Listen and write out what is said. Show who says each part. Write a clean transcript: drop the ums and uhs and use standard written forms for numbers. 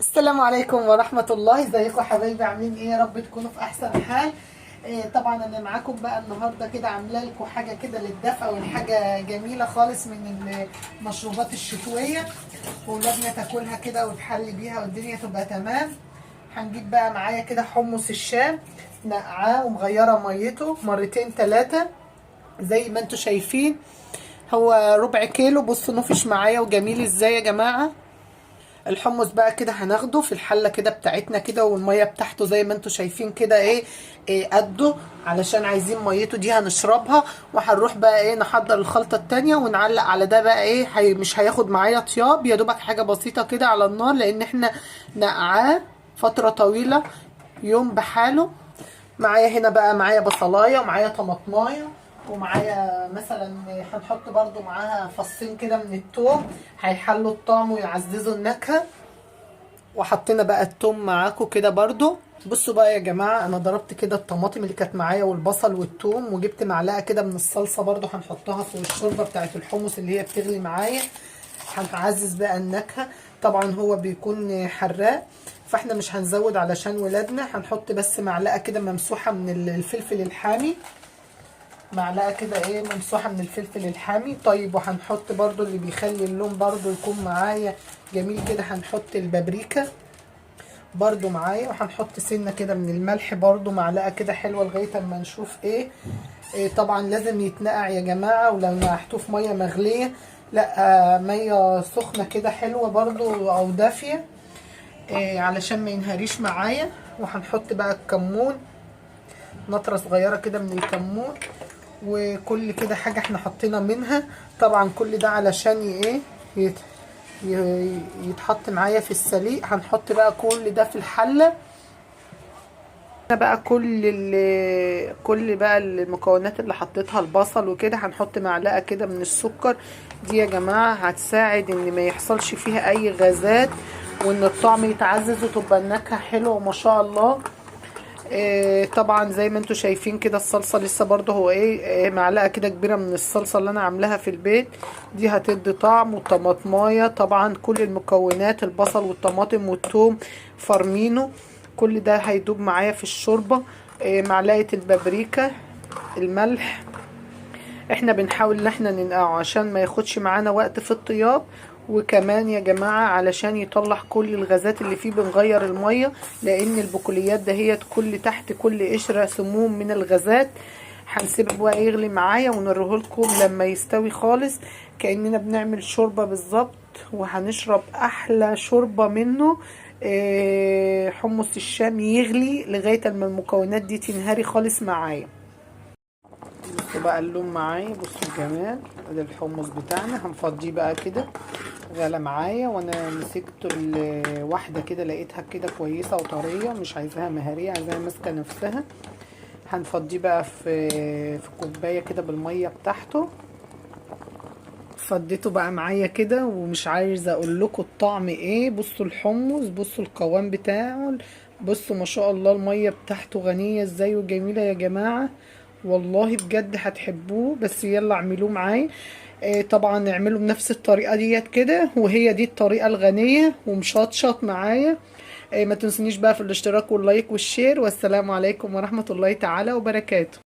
Speaker 1: السلام عليكم ورحمة الله. ازيكم يا حبايبي؟ عاملين ايه؟ يا رب تكونوا في احسن حال. طبعا انا معاكم بقى النهارده كده عامله لكم حاجه كده للدفء، والحاجه جميله خالص من المشروبات الشتويه، واولادنا تاكلها كده وتحلي بيها والدنيا تبقى تمام. هنجيب بقى معايا كده حمص الشام، نقعاه ومغيره ميته مرتين ثلاثه زي ما انتم شايفين. هو ربع كيلو. بصوا نفش معايا وجميل ازاي يا جماعه. الحمص بقى كده هناخده في الحله كده بتاعتنا كده، والميه بتاعته زي ما انتم شايفين كده إيه قده، علشان عايزين ميته دي هنشربها. وهنروح بقى نحضر الخلطه التانيه ونعلق على ده بقى مش هياخد معايا طياب، يا دوبك حاجه بسيطه كده على النار، لان احنا نقعاه فتره طويله يوم بحاله. معايا هنا بقى معايا بصلايه ومعايا طماطمايه، ومعايا مثلا هنحط برضو معاها فصين كده من التوم، هيحلوا الطعم ويعززوا النكهه. وحطينا بقى التوم معاكم كده برضو. بصوا بقى يا جماعه، انا ضربت كده الطماطم اللي كانت معايا والبصل والثوم، وجبت معلقه كده من الصلصه برضو هنحطها في الشوربه بتاعت الحمص اللي هي بتغلي معايا، هنعزز بقى النكهه. طبعا هو بيكون حراق، فاحنا مش هنزود علشان ولادنا. هنحط بس معلقه كده ممسوحه من الفلفل الحامي، معلقه كده ممسوحه من الفلفل الحامي. طيب وهنحط برضو اللي بيخلي اللون برضو يكون معايا جميل كده، هنحط البابريكا برضو معايا، وهنحط سنه كده من الملح برضو، معلقه كده حلوه لغايه اما نشوف طبعا لازم يتنقع يا جماعه. ولو نقعتوه في ميه مغليه، لا ميه سخنه كده حلوه برضو او دافيه، علشان ما ينهريش معايا. وهنحط بقى الكمون، نطره صغيره كده من الكمون، وكل كده حاجه احنا حطينا منها. طبعا كل ده علشان يتحط معايا في السليق. هنحط بقى كل ده في الحله. انا بقى كل بقى المكونات اللي حطيتها، البصل وكده، هنحط معلقه كده من السكر. دي يا جماعه هتساعد ان ما يحصلش فيها اي غازات، وان الطعم يتعزز وتبقى النكهه حلوه وما شاء الله. طبعا زي ما انتم شايفين كده الصلصه لسه برضه هو معلقه كده كبيره من الصلصه اللي انا عاملاها في البيت، دي هتدي طعم. وطماطمايه طبعا، كل المكونات البصل والطماطم والثوم فرمينه، كل ده هيدوب معايا في الشوربه. معلقه البابريكا، الملح، احنا بنحاول ان احنا ننقعه عشان ما ياخدش معانا وقت في الطياب، وكمان يا جماعة علشان يطلع كل الغازات اللي فيه بنغير المية، لان البقوليات دهيت كل تحت كل قشرة سموم من الغازات. هنسيبه بقى يغلي معايا ونوريه لكم لما يستوي خالص، كأننا بنعمل شوربة بالظبط، وهنشرب احلى شوربة منه. حمص الشام يغلي لغاية ما المكونات دي تنهري خالص معايا. بصوا بقى اللون معايا، بصوا الجمال. ده الحمص بتاعنا هنفضيه بقى كده، غلى معايا. وانا مسكت الواحده كده لقيتها كده كويسه وطريه، مش عايزاها مهريه، عايزاها ماسكه نفسها. هنفضيه بقى في كوبايه كده بالميه بتاعته. فضيته بقى معايا كده، ومش عايزه اقول لكم الطعم ايه. بصوا الحمص، بصوا القوام بتاعه، بصوا ما شاء الله الميه بتاعته غنيه ازاي وجميله يا جماعه. والله بجد هتحبوه، بس يلا اعملوه معايا. طبعا اعملوا بنفس الطريقه ديت كده، وهي دي الطريقه الغنيه ومشطشط معايا. ما تنسونيش بقى في الاشتراك واللايك والشير، والسلام عليكم ورحمه الله تعالى وبركاته.